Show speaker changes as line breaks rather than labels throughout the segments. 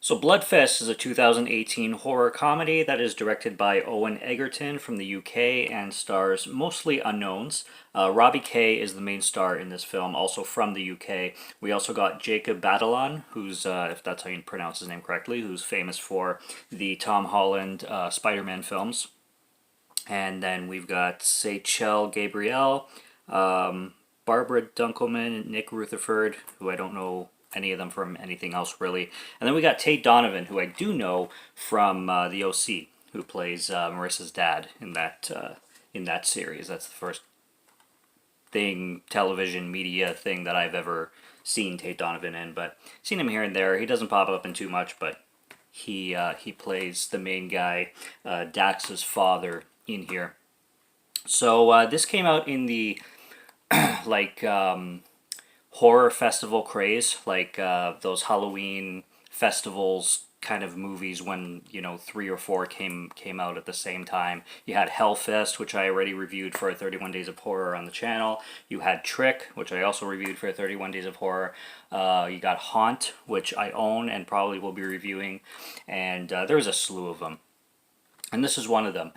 So Bloodfest is a 2018 horror comedy that is directed by Owen Egerton from the UK and stars mostly unknowns. Robbie Kay is the main star in this film, also from the UK. We also got Jacob Batalon, who's, if that's how you pronounce his name correctly, who's famous for the Tom Holland Spider-Man films. And then we've got Seychelle Gabriel, Barbara Dunkelman, Nick Rutherford, who I don't know any of them from anything else really. And then we got Tate Donovan, who I do know from the OC, who plays Marissa's dad in that series. That's the first television media thing that I've ever seen Tate Donovan in. But seen him here and there. He doesn't pop up in too much, but he plays the main guy, Dax's father, in here. So this came out in the like horror festival craze, like those Halloween festivals kind of movies when 3 or 4 came out at the same time. You had Hellfest, which I already reviewed for 31 Days of Horror on the channel. You had Trick, which I also reviewed for 31 Days of Horror. You got Haunt, which I own and probably will be reviewing, and there's a slew of them. And this is one of them.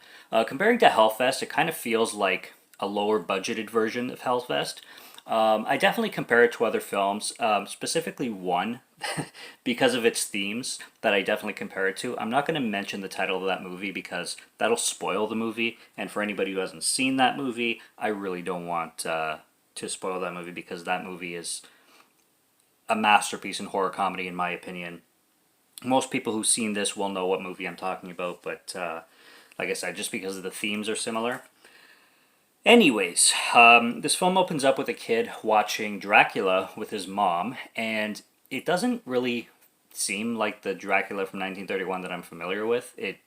Comparing to Hellfest, it kind of feels like a lower budgeted version of Hellfest. I definitely compare it to other films, specifically one, because of its themes that I definitely compare it to. I'm not going to mention the title of that movie because that'll spoil the movie, and for anybody who hasn't seen that movie, I really don't want to spoil that movie because that movie is a masterpiece in horror comedy in my opinion. Most people who've seen this will know what movie I'm talking about, but like I said, just because the themes are similar. Anyways, this film opens up with a kid watching Dracula with his mom, and it doesn't really seem like the Dracula from 1931 that I'm familiar with. It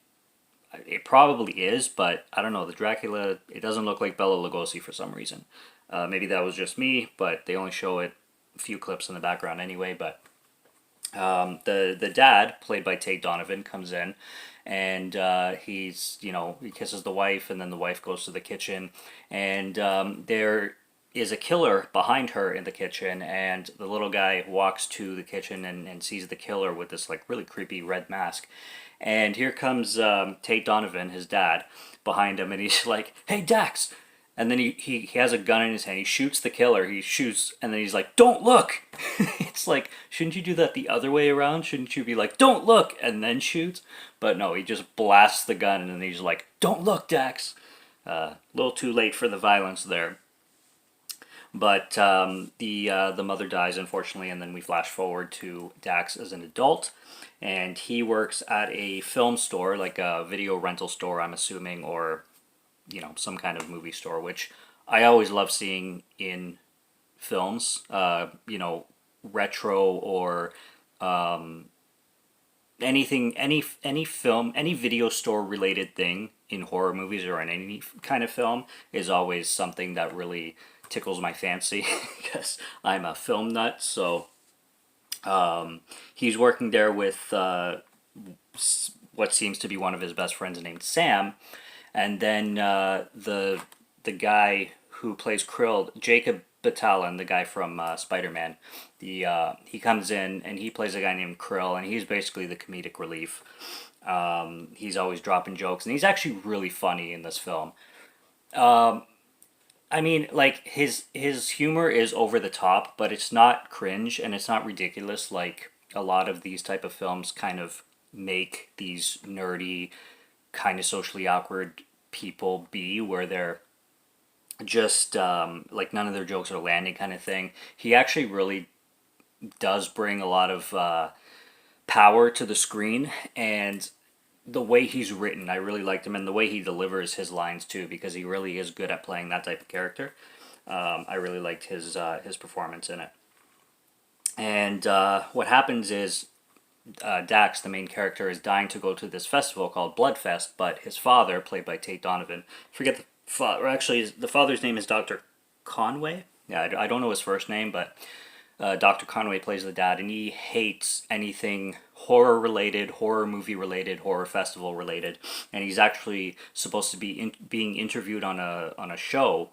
probably is, but I don't know. The Dracula, it doesn't look like Bela Lugosi for some reason. Maybe that was just me, but they only show it a few clips in the background anyway, but the dad, played by Tate Donovan, comes in, and he kisses the wife, and then the wife goes to the kitchen, and there is a killer behind her in the kitchen, and the little guy walks to the kitchen and sees the killer with this like really creepy red mask, and here comes Tate Donovan, his dad, behind him, and he's like, "Hey Dax!" And then he has a gun in his hand. He shoots the killer. He shoots, and then he's like, "Don't look!" It's like, shouldn't you do that the other way around? Shouldn't you be like, "Don't look!" and then shoot? But no, he just blasts the gun, and then he's like, "Don't look, Dax!" A little too late for the violence there. But the mother dies, unfortunately, and then we flash forward to Dax as an adult. And he works at a film store, like a video rental store, I'm assuming, or some kind of movie store, which I always love seeing in films. Retro or anything, any film, any video store related thing in horror movies or in any kind of film is always something that really tickles my fancy because I'm a film nut. So he's working there with what seems to be one of his best friends named Sam. And then the guy who plays Krill, Jacob Batalon, the guy from Spider-Man, he comes in and he plays a guy named Krill, and he's basically the comedic relief. He's always dropping jokes, and he's actually really funny in this film. I mean, like his humor is over the top, but it's not cringe and it's not ridiculous like a lot of these type of films kind of make these nerdy, kind of socially awkward people be, where they're just like none of their jokes are landing kind of thing. He actually really does bring a lot of power to the screen, and the way he's written, I really liked him, and the way he delivers his lines too, because he really is good at playing that type of character. I really liked his performance in it. And what happens is Dax, the main character, is dying to go to this festival called Bloodfest, but his father, played by Tate Donovan, forget the father. Actually, the father's name is Dr. Conway. Yeah, I don't know his first name, but Dr. Conway plays the dad, and he hates anything horror related, horror movie related, horror festival related, and he's actually supposed to be being interviewed on a show,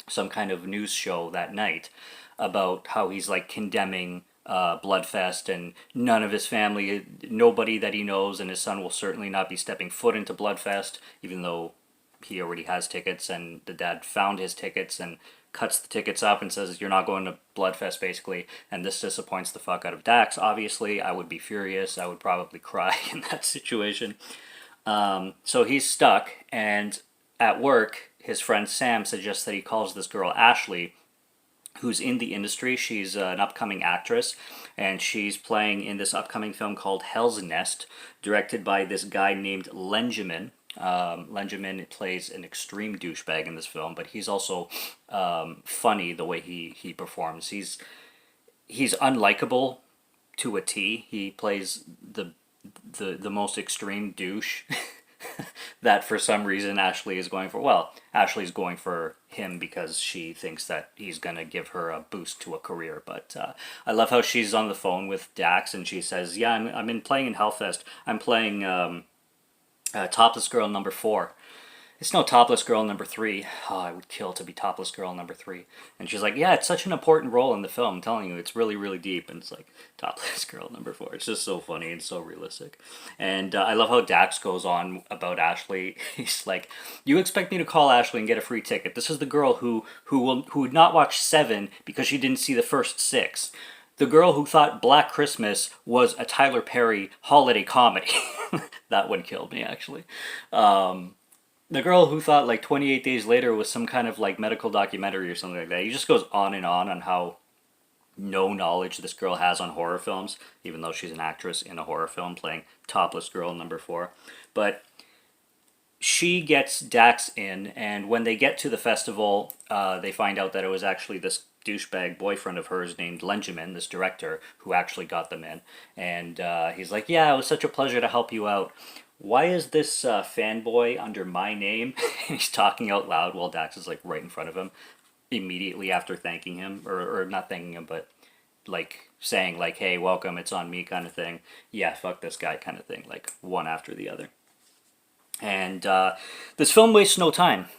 some kind of news show that night, about how he's like condemning Bloodfest, and none of his family, nobody that he knows, and his son will certainly not be stepping foot into Bloodfest, even though he already has tickets, and the dad found his tickets and cuts the tickets up and says, "You're not going to Bloodfest," basically. And this disappoints the fuck out of Dax, obviously. I would be furious. I would probably cry in that situation. So he's stuck, and at work, his friend Sam suggests that he calls this girl Ashley, who's in the industry. She's an upcoming actress, and she's playing in this upcoming film called Hell's Nest, directed by this guy named Lenjamin. Lenjamin plays an extreme douchebag in this film, but he's also funny the way he performs. He's unlikable to a T. He plays the most extreme douche that for some reason Ashley is going for. Well, Ashley's going for him because she thinks that he's going to give her a boost to a career. But I love how she's on the phone with Dax and she says, "Yeah, I'm in playing in Hellfest. I'm playing Topless Girl number 4. It's no Topless Girl number 3. Oh, I would kill to be Topless Girl number 3. And she's like, "Yeah, it's such an important role in the film. I'm telling you, it's really, really deep." And it's like, Topless Girl number 4. It's just so funny and so realistic. And I love how Dax goes on about Ashley. He's like, "You expect me to call Ashley and get a free ticket? This is the girl who would not watch 7 because she didn't see the first 6. The girl who thought Black Christmas was a Tyler Perry holiday comedy." That one killed me, actually. The girl who thought like 28 Days Later was some kind of like medical documentary or something like that. He just goes on and on how no knowledge this girl has on horror films, even though she's an actress in a horror film playing Topless Girl number 4. But she gets Dax in, and when they get to the festival, they find out that it was actually this douchebag boyfriend of hers named Lenjamin, this director, who actually got them in. And he's like, "Yeah, it was such a pleasure to help you out. Why is this fanboy under my name?" And he's talking out loud while Dax is like right in front of him immediately after thanking him, or not thanking him, but like saying like, "Hey, welcome, it's on me," kind of thing. "Yeah, fuck this guy," kind of thing, like one after the other. And this film wastes no time.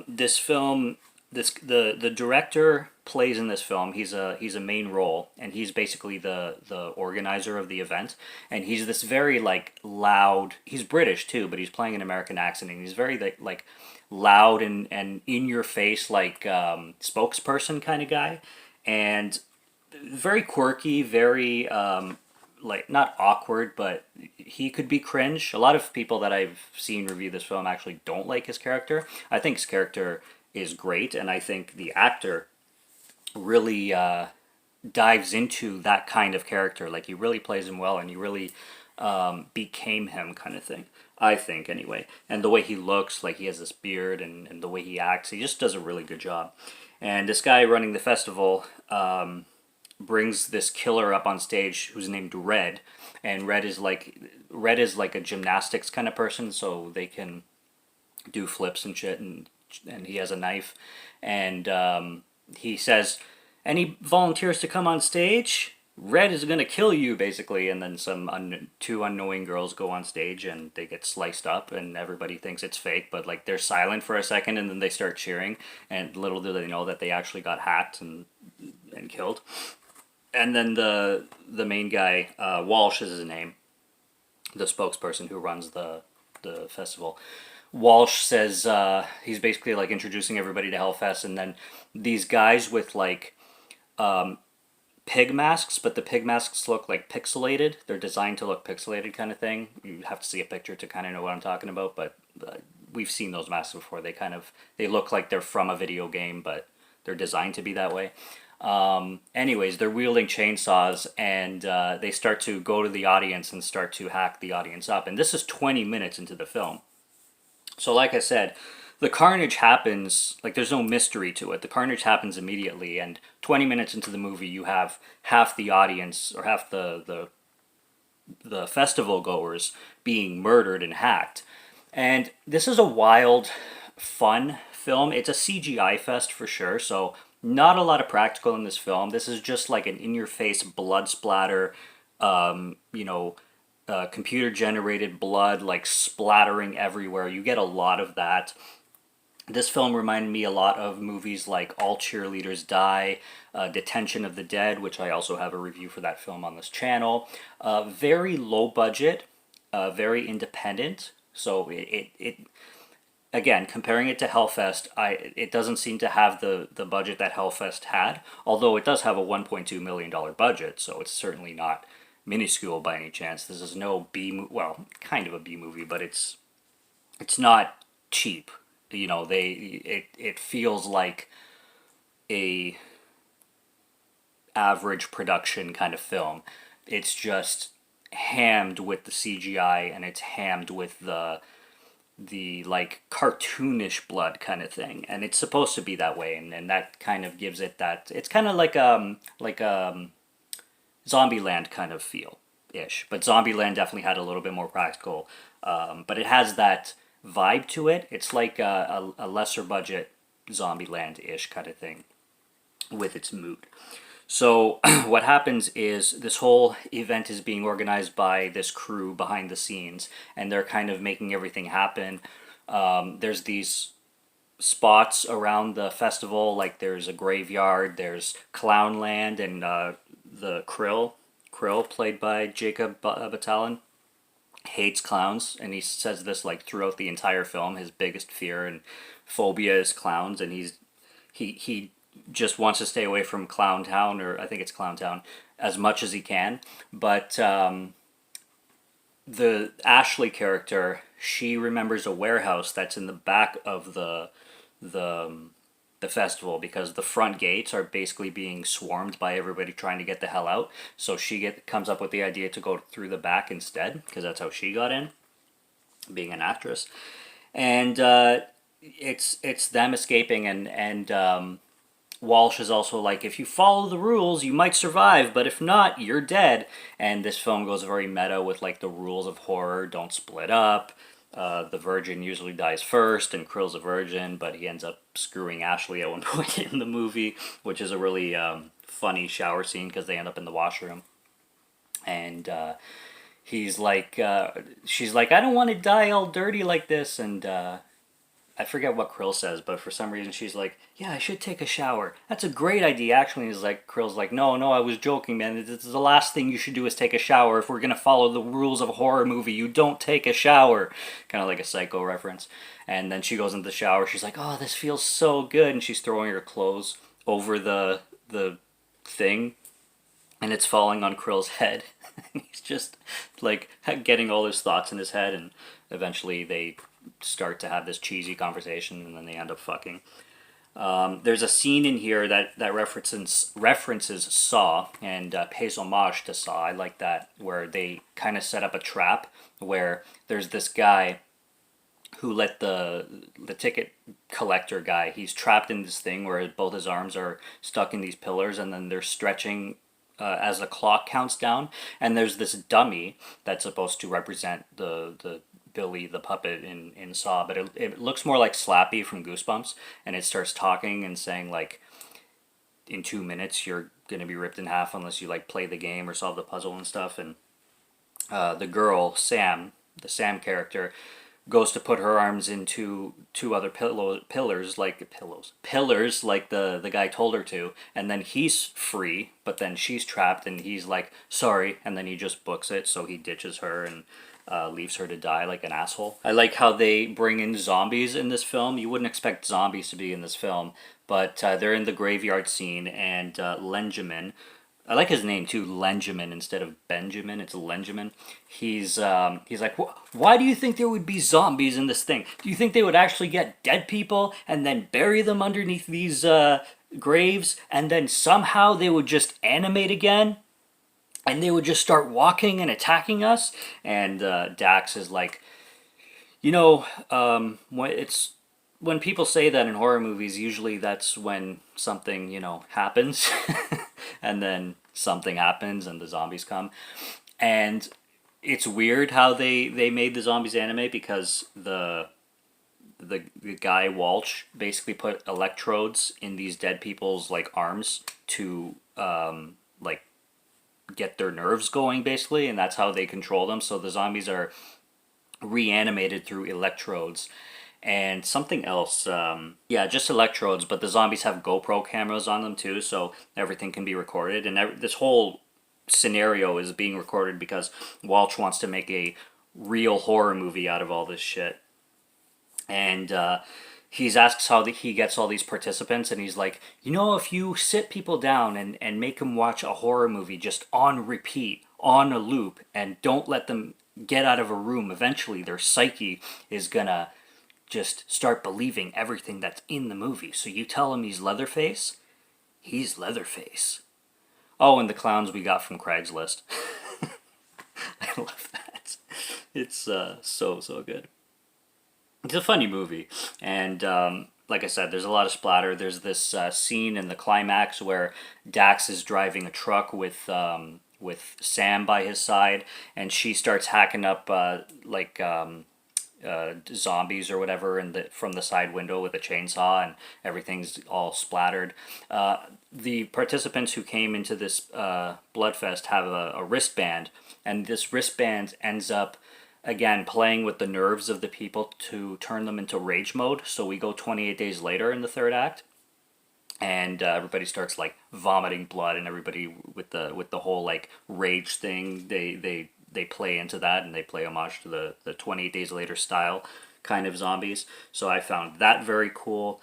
This film, the director plays in this film. He's a main role, and he's basically the organizer of the event. And he's this very like loud. He's British too, but he's playing an American accent, and he's very like loud and in your face like spokesperson kind of guy, and very quirky, very like not awkward, but he could be cringe. A lot of people that I've seen review this film actually don't like his character. I think his character is great, and I think the actor really dives into that kind of character. Like he really plays him well, and he really became him, kind of thing. I think anyway, and the way he looks, like he has this beard, and the way he acts, he just does a really good job. And this guy running the festival brings this killer up on stage who's named Red, and Red is like a gymnastics kind of person, so they can do flips and shit, and he has a knife, and he says, "Any volunteers to come on stage? Red is gonna kill you," basically. And then two unknowing girls go on stage and they get sliced up, and everybody thinks it's fake, but like they're silent for a second and then they start cheering, and little do they know that they actually got hacked and killed. And then the main guy, Walsh is his name, the spokesperson who runs the festival. Walsh says he's basically like introducing everybody to Hellfest, and then these guys with like pig masks, but the pig masks look like pixelated. They're designed to look pixelated, kind of thing. You have to see a picture to kind of know what I'm talking about, but we've seen those masks before. They look like they're from a video game, but they're designed to be that way. Anyways, they're wielding chainsaws, and they start to go to the audience and start to hack the audience up. And this is 20 minutes into the film. So like I said, the carnage happens, like there's no mystery to it. The carnage happens immediately, and 20 minutes into the movie you have half the audience, or half the festival goers being murdered and hacked. And this is a wild, fun film. It's a CGI fest for sure, so not a lot of practical in this film. This is just like an in-your-face blood splatter, computer-generated blood like splattering everywhere. You get a lot of that. This film reminded me a lot of movies like All Cheerleaders Die, Detention of the Dead, which I also have a review for that film on this channel. Very low budget, very independent. So it again, comparing it to Hellfest, it doesn't seem to have the budget that Hellfest had, although it does have a $1.2 million budget, so it's certainly not minuscule by any chance. This is no well, kind of a B movie, but it's not cheap. You know, it feels like a average production kind of film. It's just hammed with the CGI, and it's hammed with the like cartoonish blood kind of thing, and it's supposed to be that way, and that kind of gives it that. It's kind of like Zombieland kind of feel ish, but Zombieland definitely had a little bit more practical, but it has that vibe to it. It's like a lesser budget Zombieland ish kind of thing with its mood. So what happens is this whole event is being organized by this crew behind the scenes, and they're kind of making everything happen. There's these spots around the festival, like there's a graveyard, there's Clownland, and the Krill, played by Jacob Batalon, hates clowns, and he says this like throughout the entire film. His biggest fear and phobia is clowns, and he just wants to stay away from Clown Town, or I think it's Clown Town, as much as he can. But the Ashley character, she remembers a warehouse that's in the back of the the festival, because the front gates are basically being swarmed by everybody trying to get the hell out. So she comes up with the idea to go through the back instead, because that's how she got in, being an actress. And it's them escaping, and Walsh is also like, if you follow the rules, you might survive, but if not, you're dead. And this film goes very meta with like the rules of horror: don't split up. The virgin usually dies first, and Krill's a virgin, but he ends up screwing Ashley at one point in the movie, which is a really funny shower scene because they end up in the washroom. And he's like, she's like, I don't want to die all dirty like this, and I forget what Krill says, but for some reason she's like, yeah, I should take a shower. That's a great idea, actually. And he's like, Krill's like, no, I was joking, man. This is the last thing you should do is take a shower. If we're going to follow the rules of a horror movie, you don't take a shower. Kind of like a Psycho reference. And then she goes into the shower. She's like, oh, this feels so good. And she's throwing her clothes over the thing, and it's falling on Krill's head. He's just like getting all his thoughts in his head, and eventually they start to have this cheesy conversation, and then they end up fucking. There's a scene in here that references Saw and pays homage to Saw. I like that, where they kind of set up a trap where there's this guy who let the ticket collector guy, he's trapped in this thing where both his arms are stuck in these pillars, and then they're stretching as the clock counts down, and there's this dummy that's supposed to represent the Billy the puppet in Saw, but it looks more like Slappy from Goosebumps, and it starts talking and saying like, in 2 minutes you're gonna be ripped in half unless you like play the game or solve the puzzle and stuff. And the girl Sam, the Sam character, goes to put her arms into two other pillars like the guy told her to, and then he's free, but then she's trapped, and he's like, sorry, and then he just books it, so he ditches her and leaves her to die like an asshole. I like how they bring in zombies in this film. You wouldn't expect zombies to be in this film, but they're in the graveyard scene, and Lenjamin, I like his name too, Lenjamin instead of Benjamin. It's Lenjamin. He's like, why do you think there would be zombies in this thing? Do you think they would actually get dead people and then bury them underneath these graves, and then somehow they would just animate again, and they would just start walking and attacking us? And Dax is like, when people say that in horror movies, usually that's when something, happens. And then something happens and the zombies come. And it's weird how they made the zombies animate, because the guy Walsh basically put electrodes in these dead people's like arms to like get their nerves going, basically, and that's how they control them. So the zombies are reanimated through electrodes. and something else. Yeah, just electrodes, but the zombies have GoPro cameras on them too, so everything can be recorded. And this whole scenario is being recorded because Walsh wants to make a real horror movie out of all this shit. And he asks how he gets all these participants, and he's like, if you sit people down and make them watch a horror movie just on repeat, on a loop, and don't let them get out of a room, eventually their psyche is gonna just start believing everything that's in the movie. So you tell him he's Leatherface. Oh, and the clowns we got from Craigslist. I love that. It's so good. It's a funny movie, and like I said, there's a lot of splatter. There's this scene in the climax where Dax is driving a truck with Sam by his side, and she starts hacking up zombies or whatever from the side window with a chainsaw, and everything's all splattered. The participants who came into this Bloodfest have a wristband, and this wristband ends up again playing with the nerves of the people to turn them into rage mode. So we go 28 days later in the third act, and everybody starts like vomiting blood, and everybody with the whole like rage thing, they play into that, and they play homage to the 28 days later style kind of zombies. So I found that very cool.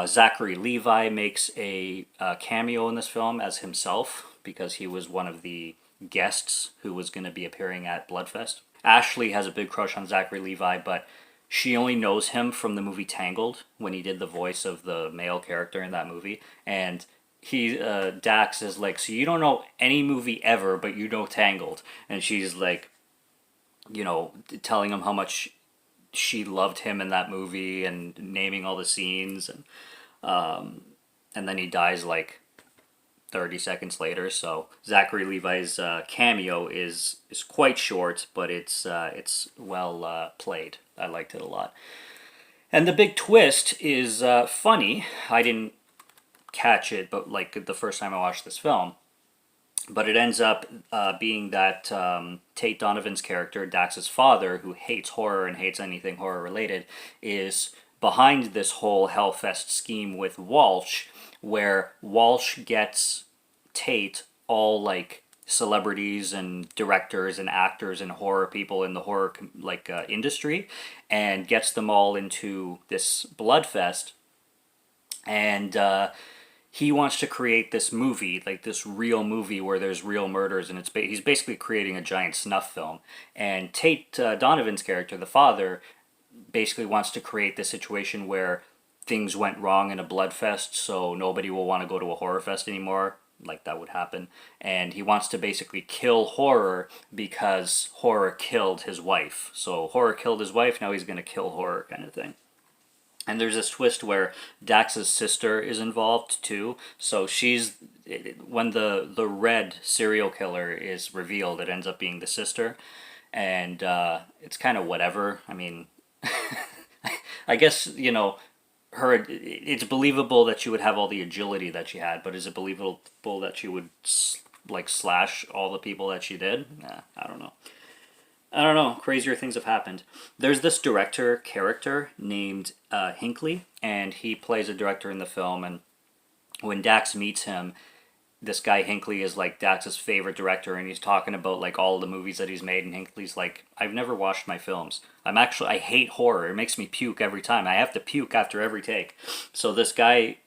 Zachary Levi makes a cameo in this film as himself because he was one of the guests who was going to be appearing at Bloodfest. Ashley has a big crush on Zachary Levi, but she only knows him from the movie Tangled when he did the voice of the male character in that movie. And Dax is like, so you don't know any movie ever, but you know Tangled. And she's like, telling him how much she loved him in that movie and naming all the scenes. And then he dies like 30 seconds later. So Zachary Levi's cameo is quite short, but it's well played. I liked it a lot. And the big twist is funny. I didn't catch it, but like the first time I watched this film. But it ends up being that Tate Donovan's character, Dax's father, who hates horror and hates anything horror related, is behind this whole Hellfest scheme with Walsh, where Walsh gets Tate all like celebrities and directors and actors and horror people in the horror industry, and gets them all into this Bloodfest, and he wants to create this movie, like this real movie where there's real murders, and he's basically creating a giant snuff film. And Tate Donovan's character, the father, basically wants to create this situation where things went wrong in a Bloodfest, so nobody will want to go to a horror fest anymore, like that would happen. And he wants to basically kill horror because horror killed his wife. So horror killed his wife, now he's going to kill horror kind of thing. And there's this twist where Dax's sister is involved too. So when the red serial killer is revealed, it ends up being the sister. And it's kind of whatever. I mean, I guess, it's believable that she would have all the agility that she had, but is it believable that she would slash all the people that she did? I don't know. Crazier things have happened. There's this director character named Hinckley, and he plays a director in the film. And when Dax meets him, this guy Hinckley is like Dax's favorite director, and he's talking about like all the movies that he's made. And Hinckley's like, I've never watched my films. I hate horror. It makes me puke every time. I have to puke after every take. So this guy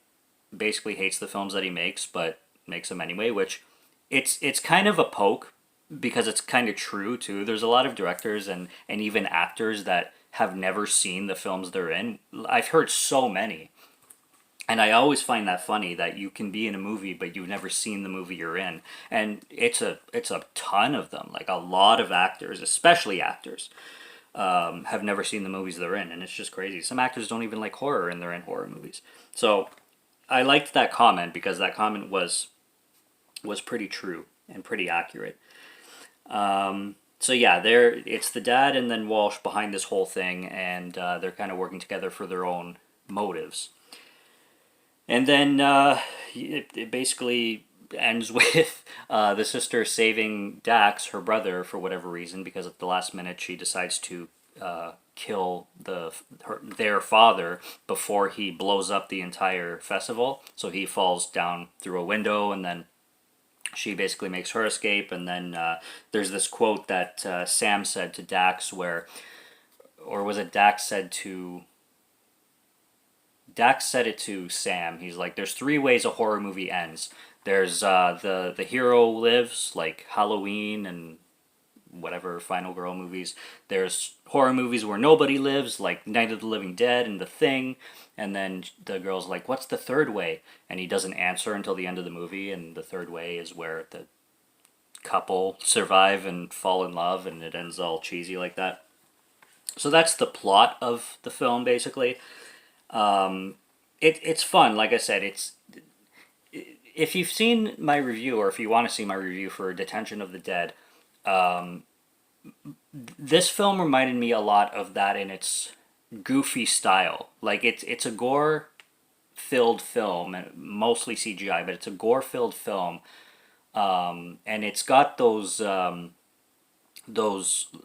basically hates the films that he makes, but makes them anyway. Which it's kind of a poke, because it's kind of true too. There's a lot of directors and even actors that have never seen the films they're in. I've heard so many. And I always find that funny that you can be in a movie but you've never seen the movie you're in. And it's a ton of them. Like a lot of actors, especially actors, have never seen the movies they're in, and it's just crazy. Some actors don't even like horror and they're in horror movies. So I liked that comment because that comment was pretty true and pretty accurate. So yeah, it's the dad and then Walsh behind this whole thing, and they're kind of working together for their own motives. And then it basically ends with the sister saving Dax, her brother, for whatever reason, because at the last minute she decides to kill their father before he blows up the entire festival. So he falls down through a window, and then she basically makes her escape. And then there's this quote that Sam said to Dax, or was it Dax said it to Sam. He's like, "There's three ways a horror movie ends. There's the hero lives, like Halloween and whatever Final Girl movies. There's horror movies where nobody lives, like Night of the Living Dead and The Thing." And then the girl's like, "What's the third way?" And he doesn't answer until the end of the movie. And the third way is where the couple survive and fall in love, and it ends all cheesy like that. So that's the plot of the film, basically. It's fun. Like I said, if you've seen my review, or if you want to see my review for Detention of the Dead, this film reminded me a lot of that in its goofy style. Like it's a gore filled film, mostly CGI, but it's a gore filled film, and it's got those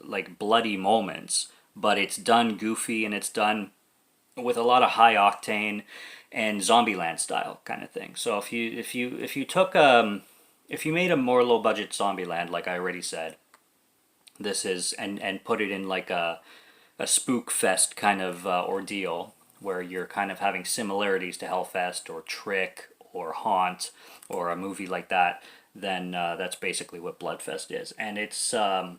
like bloody moments, but it's done goofy, and it's done with a lot of high octane and Zombieland style kind of thing. So if you took if you made a more low budget Zombieland, like I already said, this is, and put it in like a spook fest kind of ordeal, where you're kind of having similarities to Hellfest or Trick or Haunt or a movie like that, then that's basically what Bloodfest is. And it's a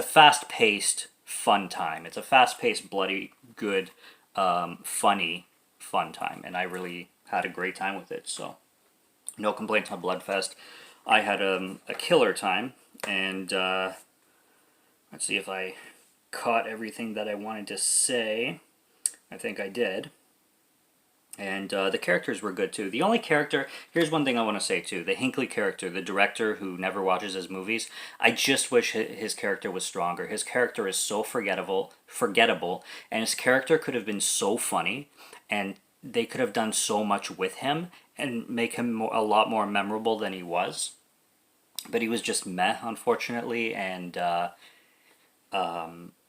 fast paced fun time. It's a fast paced, bloody, good, funny, fun time, and I really had a great time with it. So no complaints on Bloodfest. I had a killer time, and let's see if I caught everything that I wanted to say. I think I did. And the characters were good too. The only character, here's one thing I want to say too, the Hinckley character, the director who never watches his movies, I just wish his character was stronger. His character is so forgettable, and his character could have been so funny, and they could have done so much with him and make him a lot more memorable than he was. But he was just meh, unfortunately, and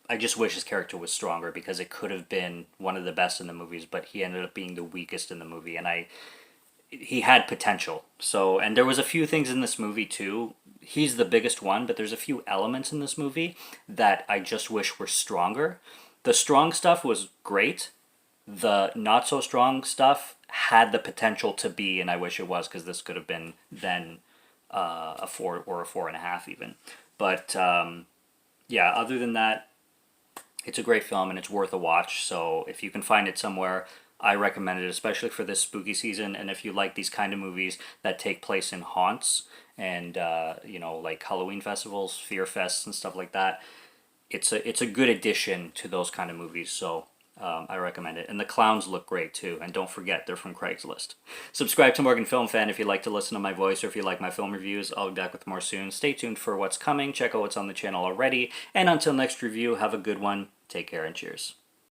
I just wish his character was stronger, because it could have been one of the best in the movies, but he ended up being the weakest in the movie, and he had potential. So, and there was a few things in this movie too. He's the biggest one, but there's a few elements in this movie that I just wish were stronger. The strong stuff was great. The not so strong stuff had the potential to be, and I wish it was, because this could have been then a 4 or a 4.5 even. But yeah, other than that, it's a great film and it's worth a watch. So if you can find it somewhere, I recommend it, especially for this spooky season. And if you like these kind of movies that take place in haunts and like Halloween festivals, Fear Fests, and stuff like that, it's a good addition to those kind of movies. So I recommend it. And the clowns look great too. And don't forget, they're from Craigslist. Subscribe to Morgan Film Fan if you like to listen to my voice, or if you like my film reviews. I'll be back with more soon. Stay tuned for what's coming. Check out what's on the channel already. And until next review, have a good one. Take care and cheers.